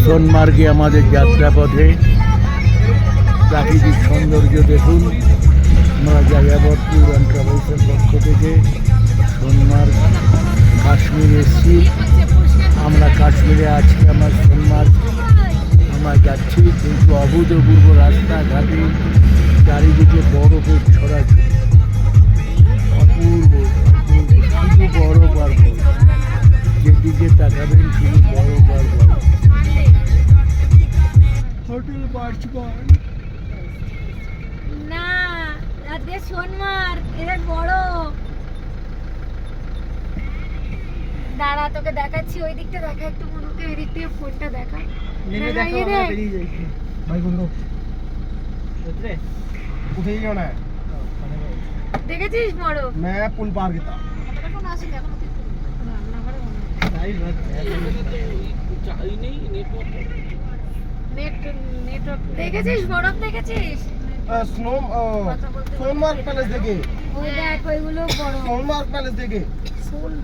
সোনমার্গে আমাদের যাত্রাপথে প্রাকৃতিক সৌন্দর্য দেখুন। আমরা যাযাবর ট্যুর অ্যান্ড ট্রাভেলসের পক্ষ থেকে সোনমার্গ কাশ্মীর এসেছি। আমরা কাশ্মীরে আজকে আমার সোনমার্গ আমরা যাচ্ছি, কিন্তু অভূতপূর্ব রাস্তাঘাটে চারিদিকে বরফের ছড়াছড়ি, অপূর্ব অপূর্ব, শুধু বরফ আর বরফ, যেদিকে তাকাবেন শুধু বরফ আর বরফ। হোটেল বার্চবার্গ না, আজকে সোনমার্গ এদের বড়। দাঁড়া, তোকে দেখাচ্ছি, ওই দিকটা দেখা, একটু মনুকে ওই দিক থেকে ফোনটা দেখা। নেমে দেখো, আমরা বেরিয়ে যাই। ভাই বন্ধু উঠে যাও না। দেখেছিস বড়? मैं पुल पार किया এখন আসেনি, এখন রান্নাঘরে নেটওয়ার্ক দেখেছিস? বরফ দেখেছিস? स्नो सोनमार्ग पैलेस देखे, ওই দেখ, ওইগুলো বড়। सोनमार्ग पैलेस देखे।